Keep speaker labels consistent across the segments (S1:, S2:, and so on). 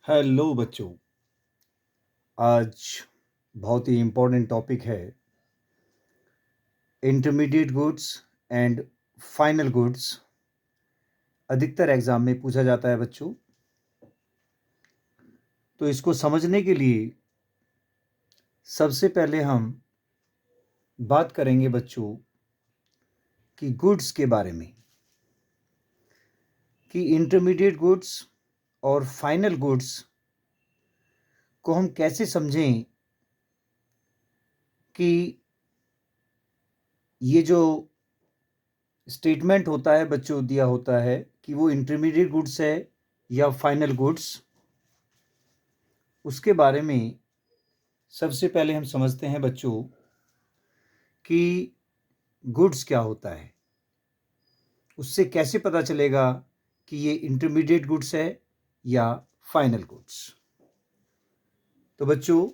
S1: Hello बच्चों। आज बहुत ही इम्पोर्टेंट टॉपिक है intermediate goods and final goods. अधिकतर एग्जाम में पूछा जाता है बच्चों। तो इसको समझने के लिए सबसे पहले हम बात करेंगे बच्चों कि गुड्स के बारे में, कि इंटरमीडिएट गुड्स और फाइनल गुड्स को हम कैसे समझें कि ये जो स्टेटमेंट होता है बच्चों दिया होता है कि वो इंटरमीडिएट गुड्स है या फाइनल गुड्स, उसके बारे में सबसे पहले हम समझते हैं बच्चों कि गुड्स क्या होता है। उससे कैसे पता चलेगा कि ये इंटरमीडिएट गुड्स है या फाइनल गुड्स। तो बच्चों,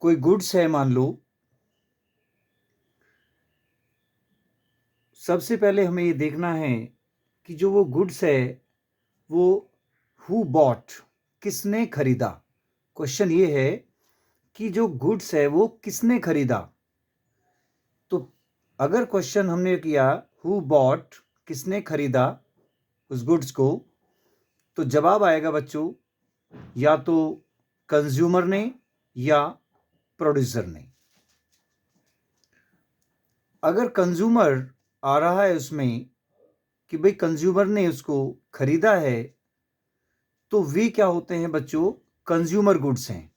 S1: कोई गुड्स है, मान लो, सबसे पहले हमें ये देखना है कि जो वो गुड्स है वो हु बॉट, किसने खरीदा। क्वेश्चन ये है कि जो गुड्स है वो किसने खरीदा। तो अगर क्वेश्चन हमने किया हु बॉट, किसने खरीदा उस गुड्स को, तो जवाब आएगा बच्चों या तो कंज्यूमर ने या प्रोड्यूसर ने। अगर कंज्यूमर आ रहा है उसमें कि भाई कंज्यूमर ने उसको खरीदा है, तो वे क्या होते हैं बच्चों, कंज्यूमर गुड्स हैं।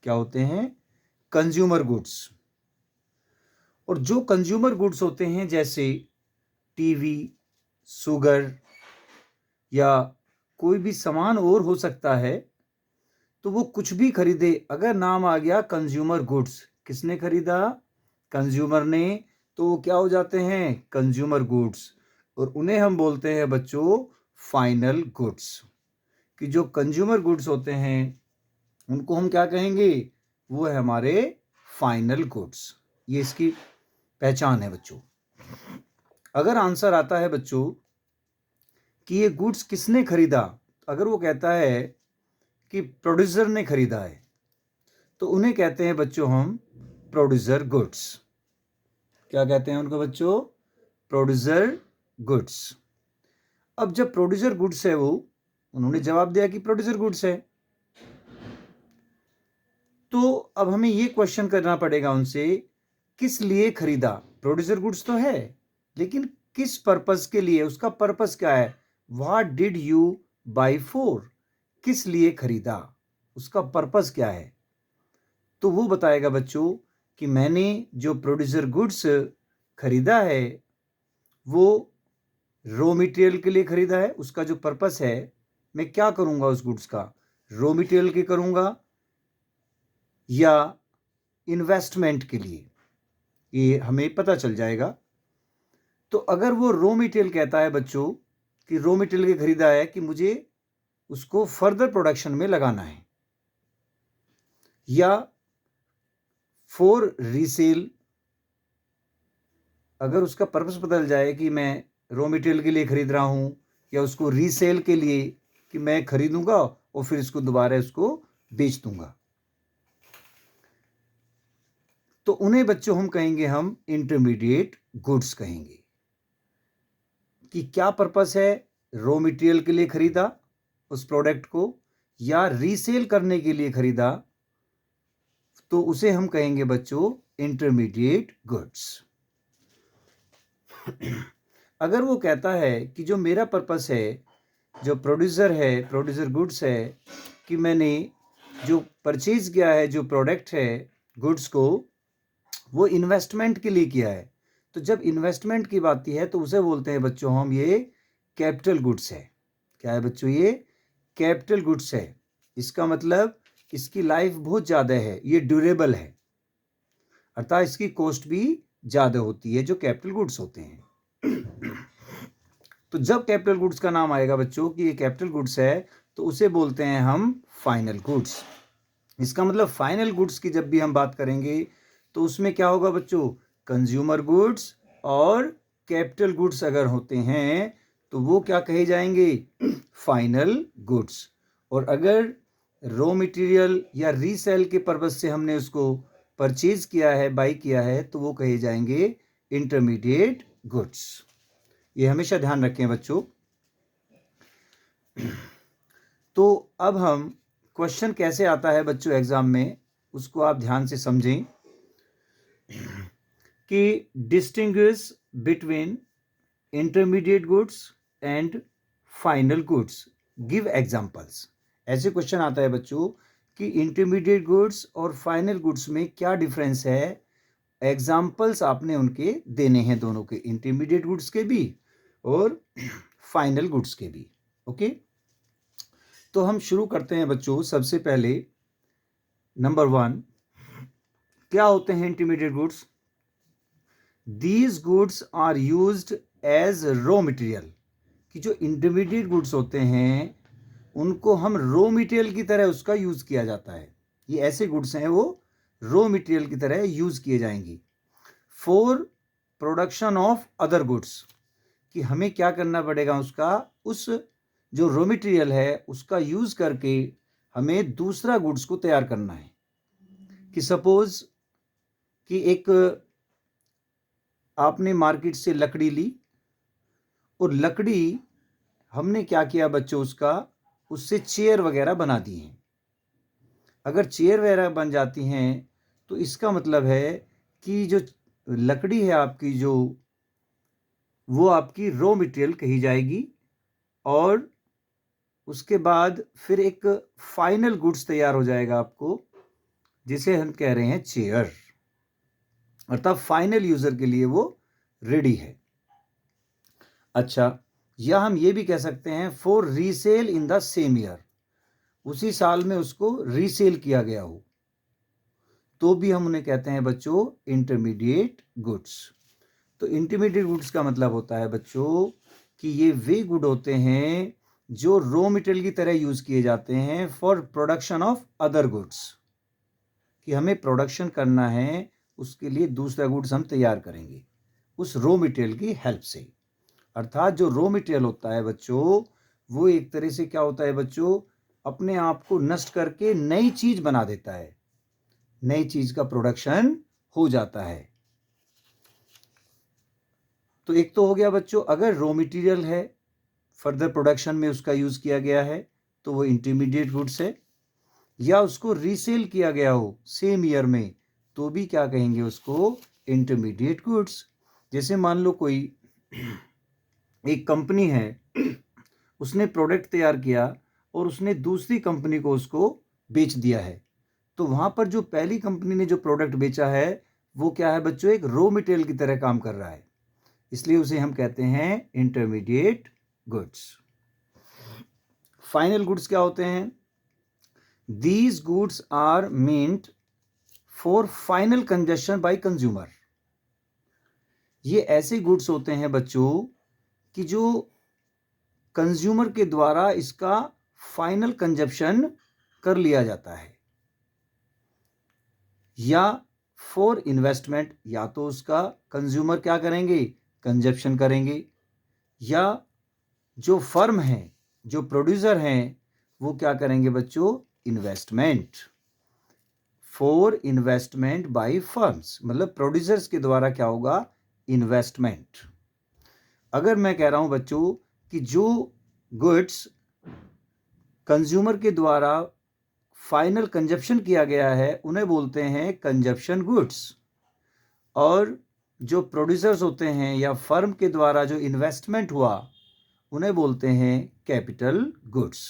S1: क्या होते हैं? Consumer goods. और जो कंज्यूमर गुड्स होते हैं जैसे टीवी, शुगर या कोई भी सामान और हो सकता है, तो वो कुछ भी खरीदे, अगर नाम आ गया कंज्यूमर गुड्स, किसने खरीदा? कंज्यूमर ने, तो वो क्या हो जाते हैं? Consumer goods. और उन्हें हम बोलते हैं बच्चों फाइनल गुड्स। कि जो कंज्यूमर गुड्स होते हैं उनको हम क्या कहेंगे? वो है हमारे फाइनल गुड्स। ये इसकी पहचान है बच्चों। अगर आंसर आता है बच्चों कि ये गुड्स किसने खरीदा, अगर वो कहता है कि प्रोड्यूसर ने खरीदा है, तो उन्हें कहते हैं बच्चों हम प्रोड्यूसर गुड्स। क्या कहते हैं उनको बच्चों? Producer goods. अब जब प्रोड्यूसर गुड्स है, वो उन्होंने जवाब दिया कि प्रोड्यूसर गुड्स है, तो अब हमें ये क्वेश्चन करना पड़ेगा उनसे, किस लिए खरीदा? प्रोड्यूसर गुड्स तो है, लेकिन किस पर्पस के लिए? उसका पर्पस क्या है? What did you buy for? किस लिए खरीदा, उसका पर्पस क्या है? तो वो बताएगा बच्चों कि मैंने जो प्रोड्यूसर गुड्स खरीदा है वो रॉ मटेरियल के लिए खरीदा है। उसका जो पर्पस है, मैं क्या करूंगा उस गुड्स का? रॉ मटेरियल के करूंगा या इन्वेस्टमेंट के लिए, ये हमें पता चल जाएगा। तो अगर वो रॉ मटेरियल कहता है बच्चों कि रॉ मटेरियल के खरीदा है कि मुझे उसको फर्दर प्रोडक्शन में लगाना है, या फॉर रीसेल, अगर उसका पर्पस बदल जाए कि मैं रॉ मटेरियल के लिए खरीद रहा हूं या उसको रीसेल के लिए कि मैं खरीदूंगा और फिर इसको दोबारा इसको बेच दूंगा, तो उन्हें बच्चों हम कहेंगे, हम इंटरमीडिएट गुड्स कहेंगे। कि क्या पर्पस है? रॉ मटेरियल के लिए खरीदा उस प्रोडक्ट को या रीसेल करने के लिए खरीदा, तो उसे हम कहेंगे बच्चों इंटरमीडिएट गुड्स। अगर वो कहता है कि जो मेरा पर्पस है, जो प्रोड्यूसर है, प्रोड्यूसर गुड्स है, कि मैंने जो परचेज किया है, जो प्रोडक्ट है, गुड्स को, वो इन्वेस्टमेंट के लिए किया है, तो जब इन्वेस्टमेंट की बात है तो उसे बोलते हैं बच्चों हम ये कैपिटल गुड्स है। क्या है बच्चों? ये कैपिटल गुड्स है। इसका मतलब इसकी लाइफ बहुत ज़्यादा है, ये ड्यूरेबल है, अर्थात इसकी कॉस्ट भी ज़्यादा होती है जो कैपिटल गुड्स होते हैं। तो जब कैपिटल गुड्स का नाम आएगा बच्चों कि ये कैपिटल गुड्स है, तो उसे बोलते हैं हम फाइनल गुड्स। इसका मतलब फाइनल गुड्स की जब भी हम बात करेंगे तो उसमें क्या होगा बच्चों? कंज्यूमर गुड्स और कैपिटल गुड्स अगर होते हैं तो वो क्या कहे जाएंगे? Final goods. और अगर रॉ मटेरियल या रीसेल के पर्पज से हमने उसको परचेज किया है, बाई किया है, तो वो कहे जाएंगे इंटरमीडिएट गुड्स। ये हमेशा ध्यान रखें बच्चों। तो अब हम क्वेश्चन कैसे आता है बच्चों एग्जाम में, उसको आप ध्यान से समझें कि distinguish between intermediate goods and final goods, give examples. ऐसे क्वेश्चन आता है बच्चों कि इंटरमीडिएट गुड्स और फाइनल गुड्स में क्या डिफरेंस है, एग्जांपल्स आपने उनके देने हैं, दोनों के, इंटरमीडिएट गुड्स के भी और फाइनल गुड्स के भी। ओके, तो हम शुरू करते हैं बच्चों। सबसे पहले नंबर 1, क्या होते हैं intermediate goods? These goods are used as raw material, कि जो इंटरमीडिएट गुड्स होते हैं उनको हम रॉ मटेरियल की तरह उसका यूज किया जाता है। ये ऐसे गुड्स हैं वो रॉ मटेरियल की तरह यूज किए जाएंगी। For production of other goods, कि हमें क्या करना पड़ेगा, उसका, उस जो रॉ मटेरियल है उसका यूज करके हमें दूसरा गुड्स को तैयार करना है। कि सपोज कि एक आपने मार्केट से लकड़ी ली और लकड़ी हमने क्या किया बच्चों, उससे चेयर वगैरह बना दी हैं। अगर चेयर वगैरह बन जाती हैं तो इसका मतलब है कि जो लकड़ी है आपकी, जो वो आपकी रॉ मटेरियल कही जाएगी। और उसके बाद फिर एक फाइनल गुड्स तैयार हो जाएगा आपको, जिसे हम कह रहे हैं चेयर, अर्थात फाइनल यूजर के लिए वो रेडी है। अच्छा, या हम ये भी कह सकते हैं for resale in the same year, उसी साल में उसको रीसेल किया गया हो, तो भी हम उन्हें कहते हैं बच्चों इंटरमीडिएट गुड्स। तो इंटरमीडिएट गुड्स का मतलब होता है बच्चों कि ये वे गुड होते हैं जो रॉ मटेरियल की तरह यूज किए जाते हैं for production of other goods, कि हमें प्रोडक्शन करना है, उसके लिए दूसरा गुड्स हम तैयार करेंगे उस रॉ मटेरियल की हेल्प से। अर्थात जो रॉ मटेरियल होता है बच्चों, वो एक तरह से क्या होता है बच्चों, अपने आप को नष्ट करके नई चीज बना देता है, नई चीज का प्रोडक्शन हो जाता है। तो एक तो हो गया बच्चों, अगर रॉ मटेरियल है, फर्दर प्रोडक्शन में उसका यूज किया गया है, तो वो इंटरमीडिएट गुड्स है। या उसको रीसेल किया गया हो सेम ईयर में, तो भी क्या कहेंगे उसको, इंटरमीडिएट गुड्स। जैसे मान लो कोई एक कंपनी है, उसने प्रोडक्ट तैयार किया और उसने दूसरी कंपनी को उसको बेच दिया है, तो वहां पर जो पहली कंपनी ने जो प्रोडक्ट बेचा है वो क्या है बच्चों, एक रॉ मटेरियल की तरह काम कर रहा है, इसलिए उसे हम कहते हैं इंटरमीडिएट गुड्स। फाइनल गुड्स क्या होते हैं? These goods are meant for final consumption by consumer. ये ऐसे गुड्स होते हैं बच्चों कि जो कंज्यूमर के द्वारा इसका फाइनल कंजप्शन कर लिया जाता है। या फॉर इन्वेस्टमेंट, या तो उसका कंज्यूमर क्या करेंगे, कंजप्शन करेंगे। या जो फर्म है, जो प्रोड्यूसर हैं, वो क्या करेंगे बच्चों, investment. For investment by firms, मतलब प्रोड्यूसर्स के द्वारा क्या होगा, इन्वेस्टमेंट। अगर मैं कह रहा हूं बच्चों कि जो गुड्स कंज्यूमर के द्वारा फाइनल कंजप्शन किया गया है उन्हें बोलते हैं कंजप्शन गुड्स, और जो प्रोड्यूसर्स होते हैं या फर्म के द्वारा जो इन्वेस्टमेंट हुआ उन्हें बोलते हैं capital goods.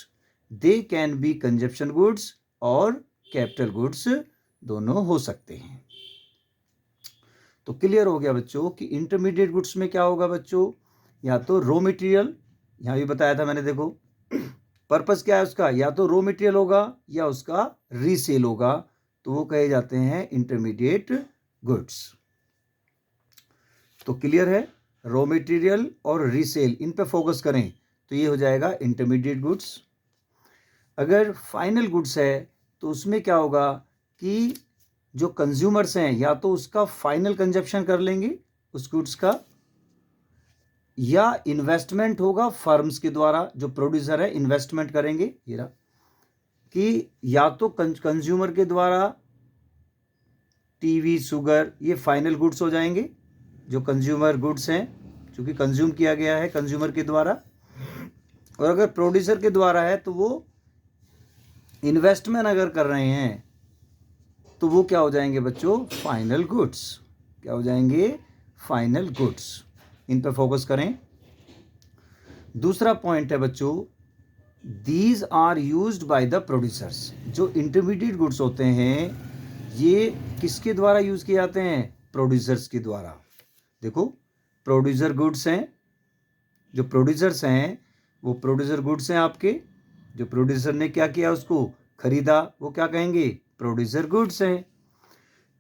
S1: They can be consumption goods और कैपिटल गुड्स, दोनों हो सकते हैं। तो क्लियर हो गया बच्चों कि इंटरमीडिएट गुड्स में क्या होगा बच्चों, या तो रॉ मटेरियल, यहां भी बताया था मैंने, देखो पर्पस क्या है उसका, या तो रॉ मटेरियल होगा या उसका रीसेल होगा, तो वो कहे जाते हैं इंटरमीडिएट गुड्स। तो क्लियर है, रॉ मटेरियल और रीसेल, इन पे फोकस करें तो ये हो जाएगा इंटरमीडिएट गुड्स। अगर फाइनल गुड्स है तो उसमें क्या होगा कि जो कंज्यूमर्स हैं या तो उसका फाइनल कंजप्शन कर लेंगे उस गुड्स का, या इन्वेस्टमेंट होगा फर्म्स के द्वारा, जो प्रोड्यूसर है इन्वेस्टमेंट करेंगे, ये रहा, कि या तो कंज्यूमर के द्वारा टीवी, शुगर, ये फाइनल गुड्स हो जाएंगे, जो कंज्यूमर गुड्स हैं, क्योंकि कंज्यूम किया गया है कंज्यूमर के द्वारा। और अगर प्रोड्यूसर के द्वारा है तो वो इन्वेस्टमेंट अगर कर रहे हैं तो वो क्या हो जाएंगे बच्चों? Final goods. क्या हो जाएंगे? Final goods. इन पर फोकस करें। दूसरा पॉइंट है बच्चों, these are used by the producers. जो इंटरमीडिएट गुड्स होते हैं ये किसके द्वारा यूज किए जाते हैं? प्रोड्यूसर्स के द्वारा। देखो, प्रोड्यूसर गुड्स हैं, जो प्रोड्यूसर्स हैं वो प्रोड्यूसर गुड्स हैं आपके। जो प्रोड्यूसर ने क्या किया, उसको खरीदा, वो क्या कहेंगे? प्रोड्यूसर गुड्स हैं।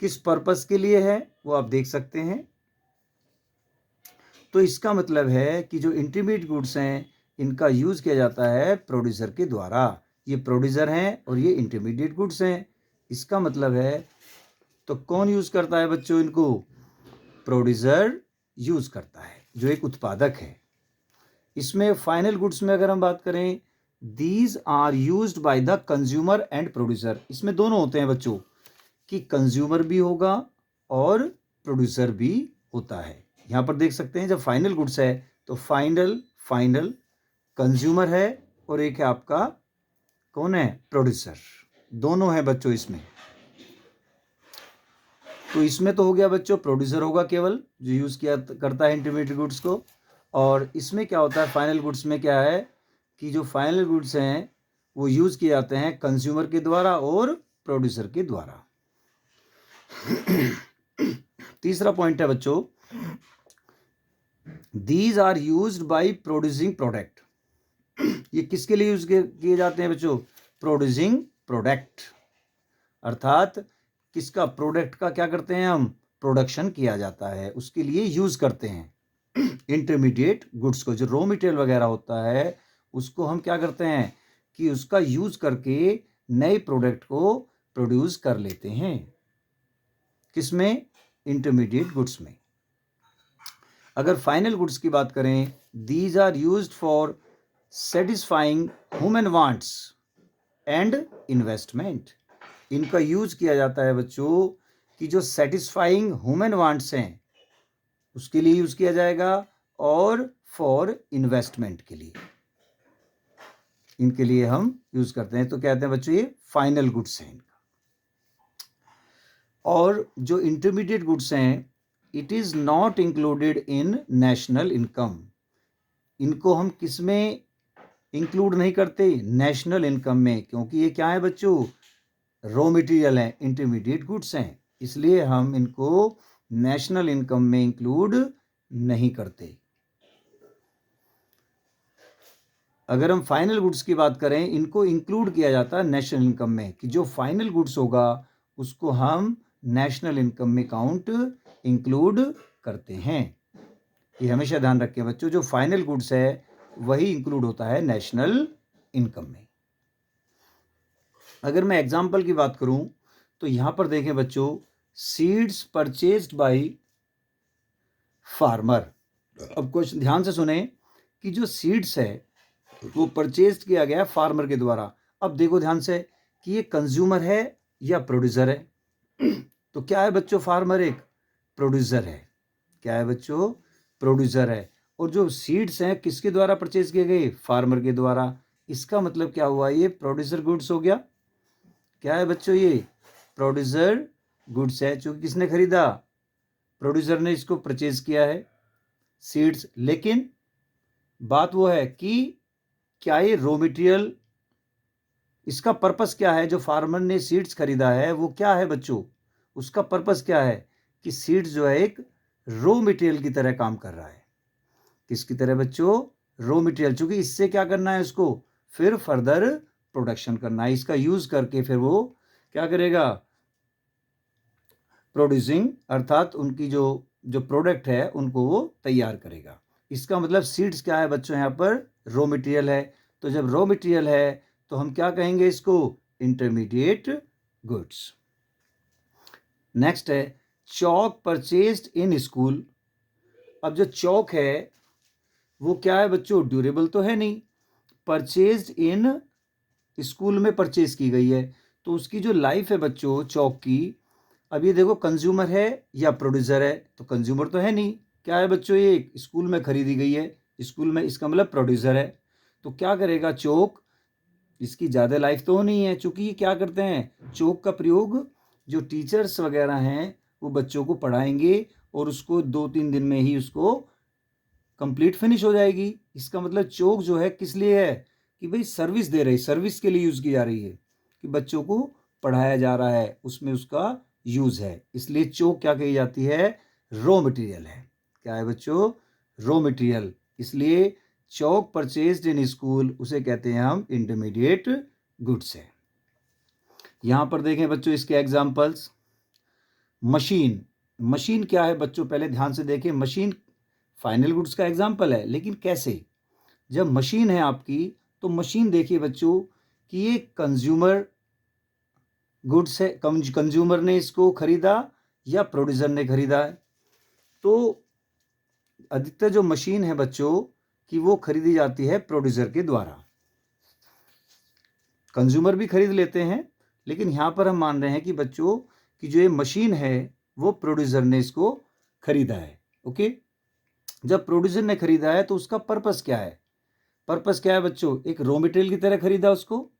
S1: किस पर्पस के लिए है वो आप देख सकते हैं। तो इसका मतलब है कि जो इंटरमीडिएट गुड्स हैं इनका यूज किया जाता है प्रोड्यूसर के द्वारा। ये प्रोड्यूसर हैं और ये इंटरमीडिएट गुड्स हैं। इसका मतलब है, तो कौन यूज करता है बच्चों इनको? प्रोड्यूसर यूज करता है, जो एक उत्पादक है। इसमें फाइनल गुड्स में अगर हम बात करें, these are used by the consumer and producer. इसमें दोनों होते हैं बच्चों, कि कंज्यूमर भी होगा और प्रोड्यूसर भी होता है। यहाँ पर देख सकते हैं जब फाइनल गुड्स है तो फाइनल कंज्यूमर है और एक है आपका कौन है? प्रोड्यूसर। दोनों है बच्चों इसमें। तो इसमें तो हो गया बच्चों, प्रोड्यूसर होगा केवल जो यूज किया करता है इंटरमीडिएट गुड्स को। और इसमें क्या होता है, फाइनल गुड्स में क्या है कि जो फाइनल गुड्स हैं वो यूज किए जाते हैं कंज्यूमर के द्वारा और प्रोड्यूसर के द्वारा। तीसरा पॉइंट है बच्चों, these are used by producing product. ये किसके लिए यूज किए जाते हैं बच्चों? प्रोड्यूसिंग प्रोडक्ट, अर्थात किसका? प्रोडक्ट का क्या करते हैं हम? प्रोडक्शन किया जाता है, उसके लिए यूज करते हैं इंटरमीडिएट गुड्स को। जो रॉ मटेरियल वगैरह होता है उसको हम क्या करते हैं कि उसका यूज करके नए प्रोडक्ट को प्रोड्यूस कर लेते हैं। किसमें? इंटरमीडिएट गुड्स में। अगर फाइनल गुड्स की बात करें, these are used for satisfying human wants and investment. इनका यूज किया जाता है बच्चों कि जो सेटिस्फाइंग ह्यूमन वांट्स हैं उसके लिए यूज किया जाएगा और फॉर इन्वेस्टमेंट के लिए, इनके लिए हम यूज करते हैं। तो कहते हैं बच्चों ये फाइनल गुड्स हैं इनका। और जो इंटरमीडिएट गुड्स हैं, it is not included in national income. इनको हम किस में इंक्लूड नहीं करते? नेशनल इनकम में, क्योंकि ये क्या है बच्चों? रॉ मटेरियल है, इंटरमीडिएट गुड्स हैं, इसलिए हम इनको नेशनल इनकम में इंक्लूड नहीं करते। अगर हम फाइनल गुड्स की बात करें, इनको इंक्लूड किया जाता है नेशनल इनकम में, कि जो फाइनल गुड्स होगा उसको हम नेशनल इनकम में काउंट इंक्लूड करते हैं। ये हमेशा ध्यान रखें बच्चों, जो फाइनल गुड्स है वही इंक्लूड होता है नेशनल इनकम में। अगर मैं एग्जाम्पल की बात करूं तो यहां पर देखें बच्चों, सीड्स परचेज्ड बाय फार्मर। अब क्वेश्चन ध्यान से सुने कि जो सीड्स है वो परचेज किया गया फार्मर के द्वारा। अब देखो ध्यान से कि ये कंज्यूमर है या प्रोड्यूसर है। तो क्या है बच्चों? फार्मर एक प्रोड्यूसर है। क्या है बच्चों? प्रोड्यूसर है। और जो सीड्स हैं किसके द्वारा परचेज किए गए? फार्मर के द्वारा। इसका मतलब क्या हुआ? ये प्रोड्यूसर गुड्स हो गया। क्या है बच्चों? ये प्रोड्यूसर गुड्स है, क्योंकि किसने खरीदा? प्रोड्यूसर ने इसको परचेज किया है सीड्स। लेकिन बात वो है कि क्या ये रॉ मटेरियल, इसका पर्पस क्या है? जो फार्मर ने सीड्स खरीदा है वो क्या है बच्चों? उसका पर्पस क्या है? कि सीड्स जो है एक रॉ मटेरियल की तरह काम कर रहा है। किसकी तरह बच्चों? रॉ मटेरियल, चूंकि इससे क्या करना है उसको फिर फर्दर प्रोडक्शन करना है। इसका यूज करके फिर वो क्या करेगा? प्रोड्यूसिंग, अर्थात उनकी जो प्रोडक्ट है उनको वो तैयार करेगा। इसका मतलब सीड्स क्या है बच्चों? यहाँ पर रॉ मटेरियल है। तो जब रॉ मटेरियल है तो हम क्या कहेंगे इसको? Intermediate goods. नेक्स्ट है चॉक परचेज्ड इन स्कूल। अब जो चॉक है वो क्या है बच्चों, ड्यूरेबल तो है नहीं। परचेज्ड इन, स्कूल में परचेज की गई है, तो उसकी जो लाइफ है बच्चों चौक की, अब ये देखो कंज्यूमर है या प्रोड्यूसर है, तो कंज्यूमर तो है नहीं, क्या है बच्चों, ये स्कूल में खरीदी गई है, स्कूल में, इसका मतलब प्रोड्यूसर है। तो क्या करेगा चौक, इसकी ज़्यादा लाइफ तो नहीं है, चूंकि ये क्या करते हैं, चौक का प्रयोग जो टीचर्स वगैरह हैं वो बच्चों को पढ़ाएंगे और उसको 2-3 दिन में ही उसको कंप्लीट फिनिश हो जाएगी। इसका मतलब चौक जो है किस लिए है, कि भाई सर्विस दे रही, सर्विस के लिए यूज़ की जा रही है, कि बच्चों को पढ़ाया जा रहा है, उसमें उसका यूज़ है, इसलिए चौक क्या कही जाती है, रॉ मटेरियल है। क्या है बच्चों, रॉ मटेरियल। इसलिए चौक परचेज्ड इन स्कूल, उसे कहते हैं हम इंटरमीडिएट गुड्स है। यहां पर देखें बच्चों इसके एग्जाम्पल्स। मशीन, मशीन क्या है बच्चों, पहले ध्यान से देखें, मशीन फाइनल गुड्स का एग्जाम्पल है, लेकिन कैसे, जब मशीन है आपकी, तो मशीन देखिए बच्चों कि ये कंज्यूमर गुड्स है, कंज्यूमर ने इसको खरीदा या प्रोड्यूसर ने खरीदा है। तो अधिकतर जो मशीन है बच्चों कि वो खरीदी जाती है प्रोड्यूसर के द्वारा, कंज्यूमर भी खरीद लेते हैं, लेकिन यहाँ पर हम मान रहे हैं कि बच्चों कि जो ये मशीन है वो प्रोड्यूसर ने इसको खरीदा है। ओके, जब प्रोड्यूसर ने खरीदा है तो उसका पर्पस क्या है, पर्पस क्या है बच्चों, एक रॉ मटेरियल की तरह खरीदा उसको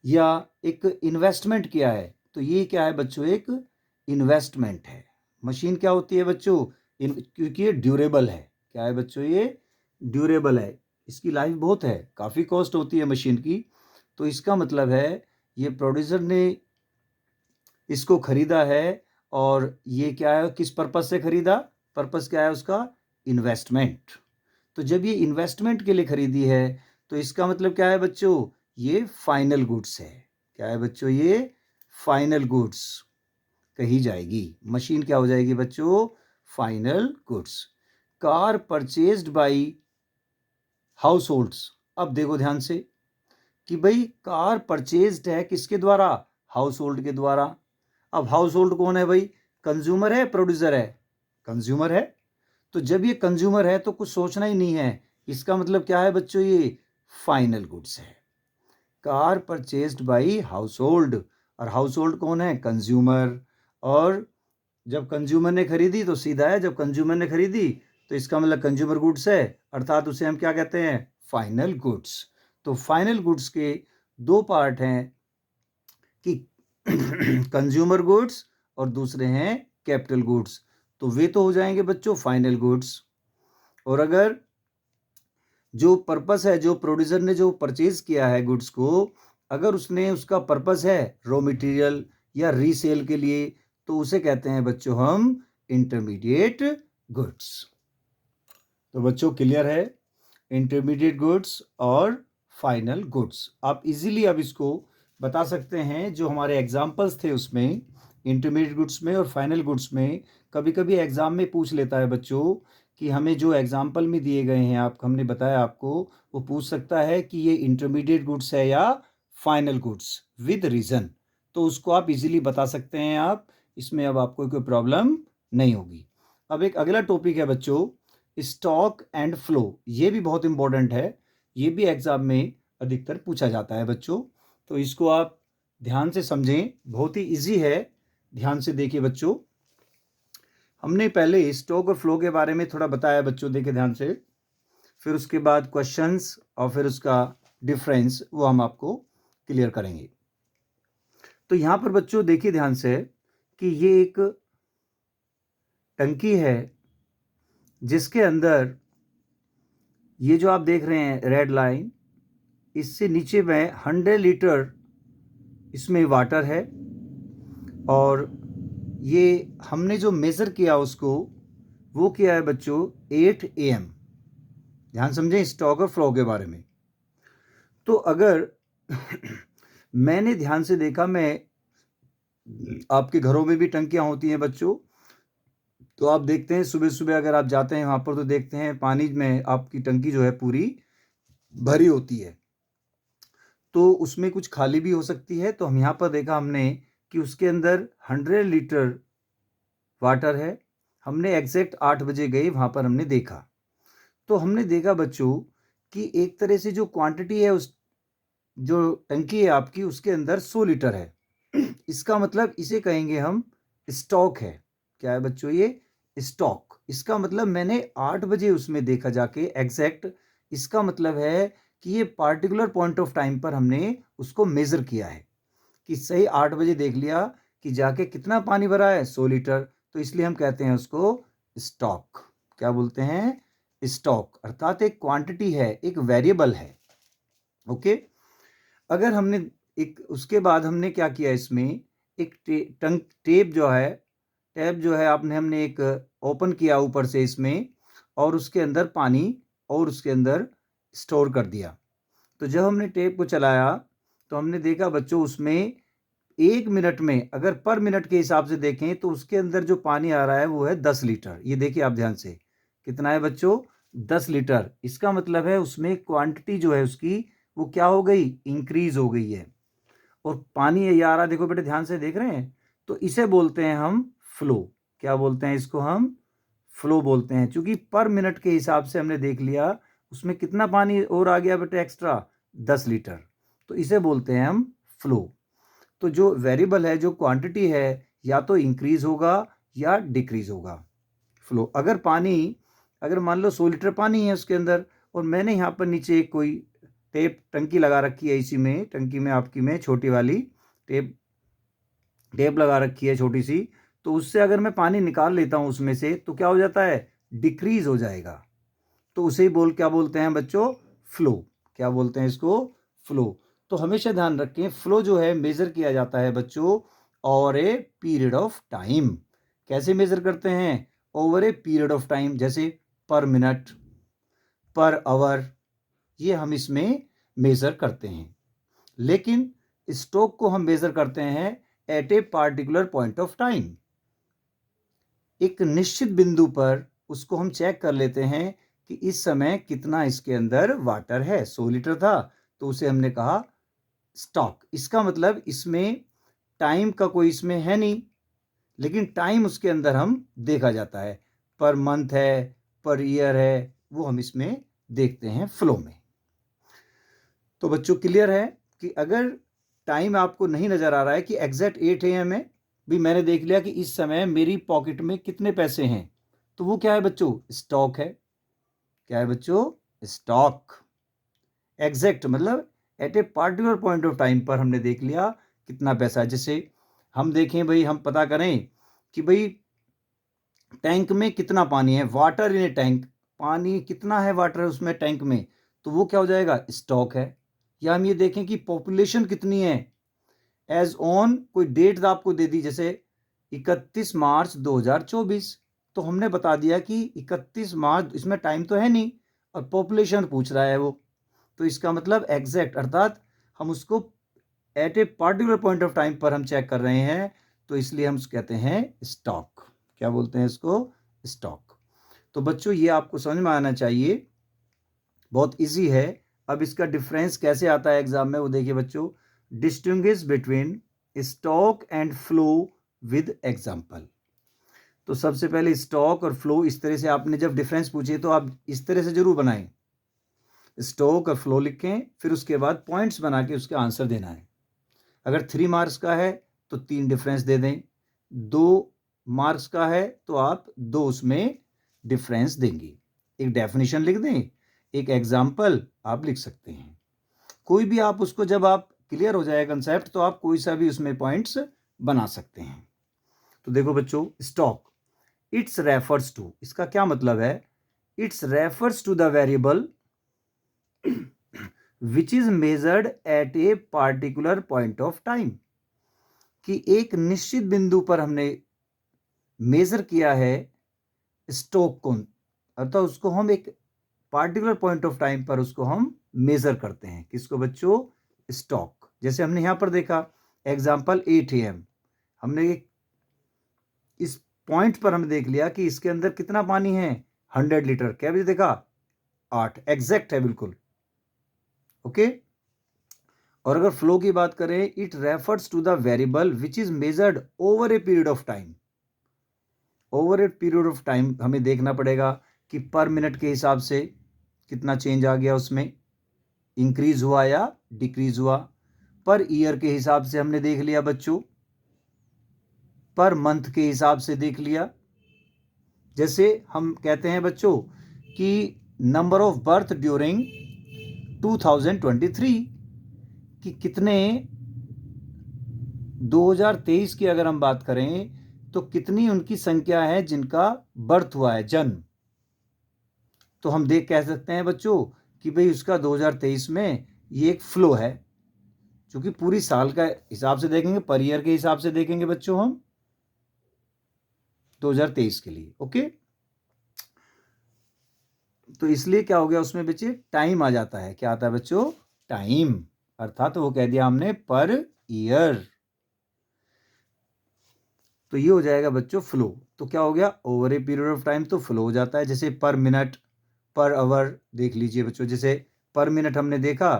S1: या एक इन्वेस्टमेंट किया है, तो ये क्या है बच्चों, एक इन्वेस्टमेंट है। मशीन क्या होती है बच्चों, क्योंकि ये ड्यूरेबल है, क्या है बच्चों, ये ड्यूरेबल है, इसकी लाइफ बहुत है, काफ़ी कॉस्ट होती है मशीन की, तो इसका मतलब है ये प्रोड्यूसर ने इसको खरीदा है, और ये क्या है, किस पर्पस से खरीदा, पर्पस क्या है उसका, इन्वेस्टमेंट। तो जब ये इन्वेस्टमेंट के लिए खरीदी है तो इसका मतलब क्या है बच्चों, ये फाइनल गुड्स है। क्या है बच्चों, ये फाइनल गुड्स कही जाएगी, मशीन क्या हो जाएगी बच्चों, final goods. Car purchased by house holds, अब देखो ध्यान से कि भाई कार परचेज्ड है किसके द्वारा, हाउस होल्ड के द्वारा। अब हाउस होल्ड कौन है भाई, कंज्यूमर है प्रोड्यूसर है, कंज्यूमर है, तो जब ये कंज्यूमर है तो कुछ सोचना ही नहीं है, इसका मतलब क्या है बच्चों, ये फाइनल गुड्स है। Car purchased by house hold, और हाउस होल्ड कौन है, कंज्यूमर, और जब कंज्यूमर ने खरीदी तो सीधा है, जब कंज्यूमर ने खरीदी तो इसका मतलब कंज्यूमर गुड्स है, अर्थात उसे हम क्या कहते हैं, फाइनल गुड्स। तो फाइनल गुड्स के दो पार्ट हैं कि कंज्यूमर गुड्स और दूसरे हैं कैपिटल गुड्स, तो वे तो हो जाएंगे बच्चों फाइनल गुड्स। और अगर जो पर्पस है, जो प्रोड्यूसर ने जो परचेज किया है गुड्स को, अगर उसने उसका पर्पस है रॉ मटेरियल या रीसेल के लिए, तो उसे कहते हैं बच्चों हम इंटरमीडिएट गुड्स। तो बच्चों क्लियर है, इंटरमीडिएट गुड्स और फाइनल गुड्स। आप इजीली अब इसको बता सकते हैं, जो हमारे एग्जाम्पल्स थे उसमें इंटरमीडिएट गुड्स में और फाइनल गुड्स में, कभी कभी एग्जाम में पूछ लेता है बच्चों कि हमें जो एग्जाम्पल में दिए गए हैं, आप हमने बताया आपको, वो पूछ सकता है कि ये इंटरमीडिएट गुड्स है या फाइनल गुड्स विद रीज़न, तो उसको आप इजीली बता सकते हैं आप, इसमें अब आपको कोई प्रॉब्लम नहीं होगी। अब एक अगला टॉपिक है बच्चों, स्टॉक एंड फ्लो, ये भी बहुत इंपॉर्टेंट है, ये भी एग्जाम में अधिकतर पूछा जाता है बच्चों, तो इसको आप ध्यान से समझें, बहुत ही इजी है, ध्यान से देखिए बच्चों। हमने पहले स्टॉक और फ्लो के बारे में थोड़ा बताया बच्चों, देखिए ध्यान से, फिर उसके बाद क्वेश्चंस और फिर उसका डिफरेंस वो हम आपको क्लियर करेंगे। तो यहाँ पर बच्चों देखिए ध्यान से कि ये एक टंकी है जिसके अंदर ये जो आप देख रहे हैं रेड लाइन, इससे नीचे में 100 लीटर इसमें वाटर है, और ये हमने जो मेज़र किया उसको, वो किया है बच्चों 8 AM। ध्यान समझें स्टॉक और फ्लो के बारे में। तो अगर मैंने ध्यान से देखा, मैं आपके घरों में भी टंकियां होती हैं बच्चों, तो आप देखते हैं सुबह सुबह अगर आप जाते हैं वहाँ पर तो देखते हैं पानी में आपकी टंकी जो है पूरी भरी होती है, तो उसमें कुछ खाली भी हो सकती है। तो हम यहाँ पर देखा हमने कि उसके अंदर 100 लीटर वाटर है। हमने एग्जैक्ट 8 बजे गए वहाँ पर हमने देखा, तो हमने देखा बच्चों कि एक तरह से जो क्वांटिटी है उस जो टंकी है आपकी उसके अंदर 100 लीटर है। इसका मतलब इसे कहेंगे हम स्टॉक है। क्या है बच्चों ये? स्टॉक। इसका मतलब मैंने 8 बजे उसमें देखा जाके एग्जैक्ट। इसका मतलब है कि ये पार्टिकुलर पॉइंट ऑफ टाइम पर हमने उसको मेजर किया है कि सही 8 बजे देख लिया कि जाके कितना पानी भरा है, 100 लीटर। तो इसलिए हम कहते हैं उसको स्टॉक। क्या बोलते हैं? स्टॉक। अर्थात एक क्वांटिटी है, एक वेरिएबल है। ओके। अगर हमने एक उसके बाद हमने क्या किया इसमें, एक टेप जो है आपने हमने एक ओपन किया ऊपर से इसमें, और उसके अंदर पानी और उसके अंदर स्टोर कर दिया। तो जब हमने टेप को चलाया तो हमने देखा बच्चों उसमें 1 मिनट में, अगर पर मिनट के हिसाब से देखें तो उसके अंदर जो पानी आ रहा है वो है 10 लीटर। ये देखिए आप ध्यान से, कितना है बच्चों? 10 लीटर। इसका मतलब है उसमें क्वांटिटी जो है उसकी वो क्या हो गई? इंक्रीज हो गई है। और पानी ये आ रहा, देखो बेटे ध्यान से देख रहे हैं, तो इसे बोलते हैं हम फ्लो। क्या बोलते हैं इसको? हम फ्लो बोलते हैं। क्योंकि पर मिनट के हिसाब से हमने देख लिया उसमें कितना पानी और आ गया बेटे एक्स्ट्रा, 10 लीटर। तो इसे बोलते हैं हम फ्लो। तो जो वेरिएबल है, जो क्वांटिटी है, या तो इंक्रीज होगा या डिक्रीज होगा। फ्लो। अगर मान लो 100 लीटर पानी है उसके अंदर, और मैंने यहाँ पर नीचे एक कोई टंकी लगा रखी है, इसी में टंकी में आपकी में छोटी वाली टेप लगा रखी है छोटी सी, तो उससे अगर मैं पानी निकाल लेता हूँ उसमें से, तो क्या हो जाता है? डिक्रीज हो जाएगा। तो उसे ही क्या बोलते हैं बच्चों? फ्लो। क्या बोलते हैं इसको? फ्लो। तो हमेशा ध्यान रखें, फ्लो जो है मेजर किया जाता है बच्चों over a period of time. कैसे मेजर करते हैं? Over a period of time. जैसे पर मिनट, पर आवर, ये हम इसमें मेजर करते हैं। लेकिन स्टॉक को हम मेजर करते हैं at a particular point of time. एक निश्चित बिंदु पर उसको हम चेक कर लेते हैं कि इस समय कितना इसके अंदर वाटर है। 100 लीटर था तो उसे हमने कहा स्टॉक। इसका मतलब इसमें टाइम का कोई इसमें है नहीं, लेकिन टाइम उसके अंदर हम देखा जाता है, पर मंथ है, पर ईयर है, वो हम इसमें देखते हैं फ्लो में। तो बच्चों क्लियर है कि अगर टाइम आपको नहीं नजर आ रहा है कि एग्जैक्ट 8 AM है, भी मैंने देख लिया कि इस समय मेरी पॉकेट में कितने पैसे हैं, तो वो क्या है बच्चों? स्टॉक है। क्या है बच्चों? स्टॉक। एग्जैक्ट मतलब at a particular point of time पर हमने देख लिया कितना पैसा है। जैसे हम देखें भाई, हम पता करें कि भाई टैंक में कितना पानी है, वाटर इन ए टैंक, पानी कितना है वाटर उसमें टैंक में, तो वो क्या हो जाएगा? स्टॉक है। या हम ये देखें कि पॉपुलेशन कितनी है, एज ऑन कोई डेट आपको दे दी, जैसे 31 मार्च 2024, तो हमने बता दिया कि 31 मार्च, इसमें टाइम तो है नहीं और पॉपुलेशन पूछ रहा है वो, तो इसका मतलब एग्जैक्ट, अर्थात हम उसको at a particular point of time पर हम चेक कर रहे हैं, तो इसलिए हम कहते हैं स्टॉक। क्या बोलते हैं इसको? स्टॉक। तो बच्चों ये आपको समझ में आना चाहिए, बहुत इजी है। अब इसका डिफरेंस कैसे आता है एग्जाम में, वो देखिए बच्चों, distinguish between stock and flow with example. तो सबसे पहले स्टॉक और फ्लो, इस तरह से आपने जब डिफरेंस पूछे तो आप इस तरह से जरूर बनाएं, स्टॉक और फ्लो लिखें, फिर उसके बाद पॉइंट्स बना के उसका आंसर देना है। अगर 3 मार्क्स का है तो 3 डिफरेंस दे दें, 2 मार्क्स का है तो आप 2 उसमें डिफरेंस देंगे। एक डेफिनेशन लिख दें, एक एग्जाम्पल आप लिख सकते हैं। कोई भी आप उसको, जब आप क्लियर हो जाए कंसेप्ट, तो आप कोई सा भी उसमें पॉइंट्स बना सकते हैं। तो देखो बच्चों, स्टॉक, इट्स रेफर्स टू, इसका क्या मतलब है? It's refers to the variable which is measured at a particular point of time. कि एक निश्चित बिंदु पर हमने मेजर किया है स्टॉक को, अर्थात उसको हम एक पार्टिकुलर पॉइंट ऑफ टाइम पर उसको हम मेजर करते हैं। किसको बच्चों? स्टॉक। जैसे हमने यहां पर देखा एग्जाम्पल 8 AM, हमने इस पॉइंट पर हमने देख लिया कि इसके अंदर कितना पानी है, 100 लीटर। क्या भी देखा? 8, एग्जैक्ट है बिल्कुल। ओके। और अगर फ्लो की बात करें, it refers to the variable which is measured over a period of time. Over a period of time हमें देखना पड़ेगा कि पर मिनट के हिसाब से कितना चेंज आ गया, उसमें इंक्रीज हुआ या डिक्रीज हुआ। पर ईयर के हिसाब से हमने देख लिया बच्चों, पर मंथ के हिसाब से देख लिया। जैसे हम कहते हैं बच्चों कि नंबर ऑफ बर्थ ड्यूरिंग 2023, कि कितने 2023 की अगर हम बात करें तो कितनी उनकी संख्या है जिनका बर्थ हुआ है, जन्म। तो हम कह सकते हैं बच्चों कि भाई उसका 2023 में ये एक फ्लो है, क्योंकि पूरी साल का हिसाब से देखेंगे, पर ईयर के हिसाब से देखेंगे बच्चों हम 2023 के लिए। ओके, तो इसलिए क्या हो गया उसमें बच्चे, टाइम आ जाता है। क्या आता है बच्चों, टाइम, अर्थात वो कह दिया हमने पर ईयर। तो ये हो जाएगा बच्चों फ्लो। तो क्या हो गया, over a period of time तो फ्लो हो जाता है। जैसे पर मिनट, पर आवर देख लीजिए बच्चों, जैसे पर मिनट हमने देखा,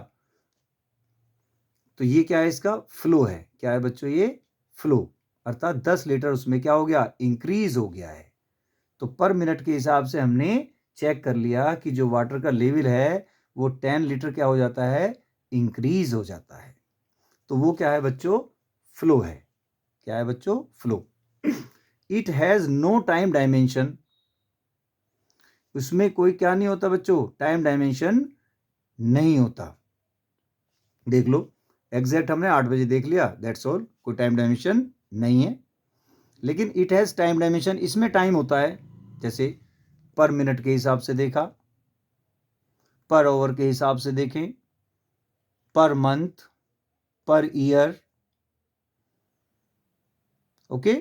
S1: तो ये क्या है, इसका फ्लो है। क्या है बच्चों, ये फ्लो, अर्थात 10 लीटर उसमें क्या हो गया, इंक्रीज हो गया है। तो पर मिनट के हिसाब से हमने चेक कर लिया कि जो वाटर का लेवल है वो 10 लीटर क्या हो जाता है, इंक्रीज हो जाता है। तो वो क्या है बच्चों, फ्लो है। क्या है बच्चों, flow. It has no time dimension, उसमें कोई क्या नहीं होता बच्चों, टाइम डायमेंशन नहीं होता। देख लो, एग्जैक्ट हमने 8 बजे देख लिया, दैट्स ऑल, कोई टाइम डायमेंशन नहीं है। लेकिन इट हैज टाइम डायमेंशन, इसमें टाइम होता है। जैसे पर मिनट के हिसाब से देखा, पर आवर के हिसाब से देखें, per month, per year. Okay,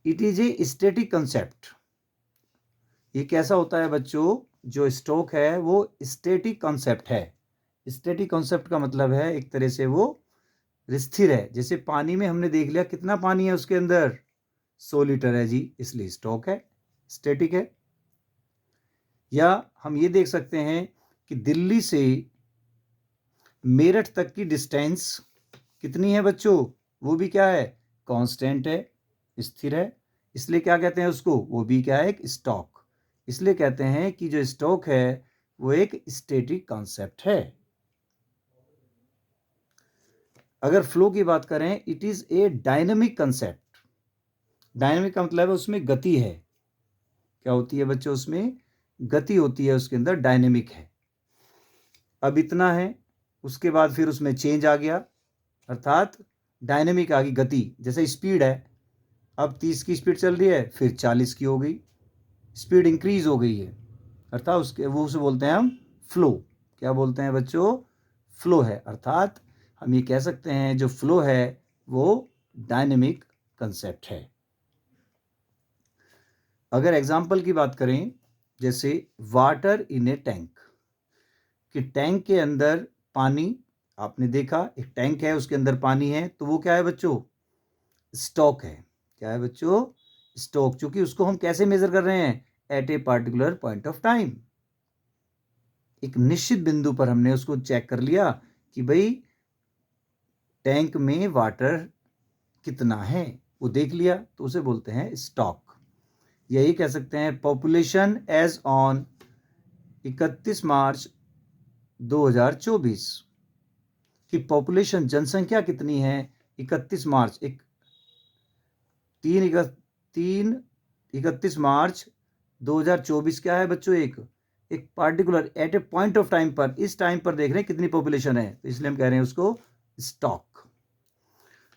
S1: it is a static concept. ये कैसा होता है बच्चों, जो स्टॉक है वो स्टैटिक कंसेप्ट है। स्टैटिक कंसेप्ट का मतलब है एक तरह से वो स्थिर है। जैसे पानी में हमने देख लिया कितना पानी है उसके अंदर, 100 लीटर है जी, इसलिए स्टॉक है, स्टैटिक है। या हम ये देख सकते हैं कि दिल्ली से मेरठ तक की डिस्टेंस कितनी है बच्चों, वो भी क्या है, कांस्टेंट है, स्थिर है। इसलिए क्या कहते हैं उसको, वो भी क्या है, एक स्टॉक। इसलिए कहते हैं कि जो स्टॉक है वो एक स्टैटिक कॉन्सेप्ट है। अगर फ्लो की बात करें, it is a dynamic concept. Dynamic का मतलब है उसमें गति है। क्या होती है बच्चों, उसमें गति होती है, उसके अंदर डायनेमिक है। अब इतना है, उसके बाद फिर उसमें चेंज आ गया, अर्थात डायनेमिक आ गई, गति। जैसे स्पीड है, अब 30 की स्पीड चल रही है, फिर 40 की हो गई, स्पीड इंक्रीज हो गई है, अर्थात उसके वो उसे बोलते हैं हम फ्लो। क्या बोलते हैं बच्चों, फ्लो है। अर्थात हम ये कह सकते हैं जो फ्लो है वो डायनेमिक कंसेप्ट है। अगर एग्जाम्पल की बात करें, जैसे वाटर इन ए टैंक, कि टैंक के अंदर पानी, आपने देखा एक टैंक है उसके अंदर पानी है, तो वो क्या है बच्चों, स्टॉक है। क्या है बच्चों, स्टॉक। चूंकि उसको हम कैसे मेजर कर रहे हैं, at a particular point of time, एक निश्चित बिंदु पर हमने उसको चेक कर लिया कि भाई टैंक में वाटर कितना है, वो देख लिया, तो उसे बोलते हैं स्टॉक। यही कह सकते हैं पॉपुलेशन एज ऑन 31 मार्च 2024, कि पॉपुलेशन, जनसंख्या कितनी है 31 मार्च, 31 मार्च 2024 क्या है बच्चों, एक particular at a point of time पर, इस टाइम पर देख रहे हैं कितनी पॉपुलेशन है, तो इसलिए हम कह रहे हैं उसको स्टॉक।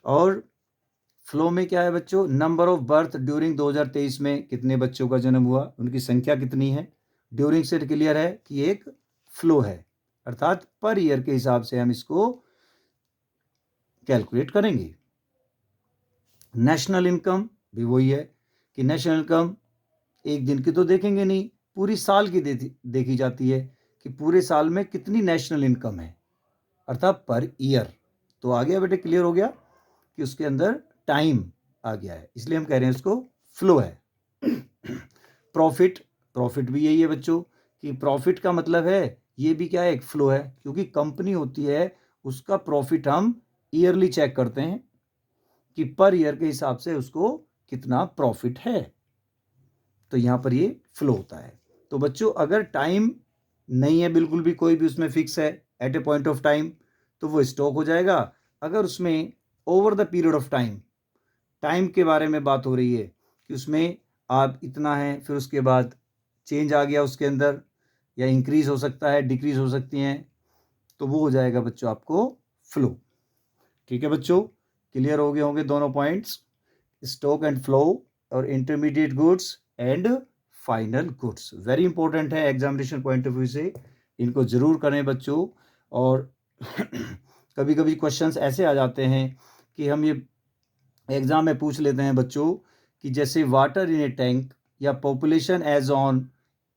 S1: और फ्लो में क्या है बच्चों, नंबर ऑफ बर्थ ड्यूरिंग 2023 में कितने बच्चों का जन्म हुआ, उनकी संख्या कितनी है। ड्यूरिंग से क्लियर है कि एक फ्लो है, अर्थात पर ईयर के हिसाब से हम इसको कैलकुलेट करेंगे। नेशनल इनकम भी वही है, कि नेशनल इनकम एक दिन की तो देखेंगे नहीं, पूरी साल की देखी जाती है, कि पूरे साल में कितनी नेशनल इनकम है, अर्थात पर ईयर। तो आ गया बेटे, क्लियर हो गया कि उसके अंदर टाइम आ गया है, इसलिए हम कह रहे हैं उसको फ्लो है। प्रॉफिट, प्रॉफिट भी यही है बच्चों, कि प्रॉफिट का मतलब है ये भी क्या है, एक फ्लो है। क्योंकि कंपनी होती है उसका प्रॉफिट हम ईयरली चेक करते हैं कि पर ईयर के हिसाब से उसको कितना प्रॉफिट है। तो यहाँ पर ये फ्लो होता है। तो बच्चों अगर टाइम नहीं है बिल्कुल भी, कोई भी उसमें फिक्स है at a point of time, तो वो स्टॉक हो जाएगा। अगर उसमें over the period of time के बारे में बात हो रही है कि उसमें आप इतना है, फिर उसके बाद चेंज आ गया उसके अंदर, या इंक्रीज हो सकता है, डिक्रीज हो सकती हैं, तो वो हो जाएगा बच्चों आपको फ्लो। ठीक है बच्चों, क्लियर हो गए होंगे दोनों पॉइंट्स, स्टॉक एंड फ्लो और intermediate goods and final goods. Very important है एग्जामिनेशन पॉइंट ऑफ व्यू से, इनको जरूर करें बच्चों। और कभी कभी क्वेश्चंस ऐसे आ जाते हैं कि हम ये एग्जाम में पूछ लेते हैं बच्चों कि जैसे वाटर इन ए टैंक या पॉपुलेशन एज ऑन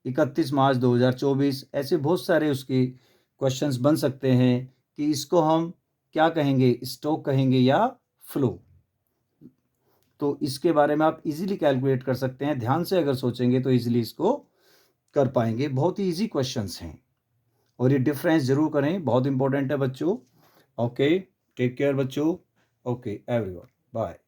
S1: 31 मार्च 2024, ऐसे बहुत सारे उसके क्वेश्चंस बन सकते हैं कि इसको हम क्या कहेंगे, स्टॉक कहेंगे या फ्लो। तो इसके बारे में आप इजीली कैलकुलेट कर सकते हैं, ध्यान से अगर सोचेंगे तो इजीली इसको कर पाएंगे। बहुत ही इजी क्वेश्चंस हैं और ये डिफरेंस जरूर करें, बहुत इंपॉर्टेंट है बच्चों। ओके, टेक केयर बच्चों। Okay everyone, bye.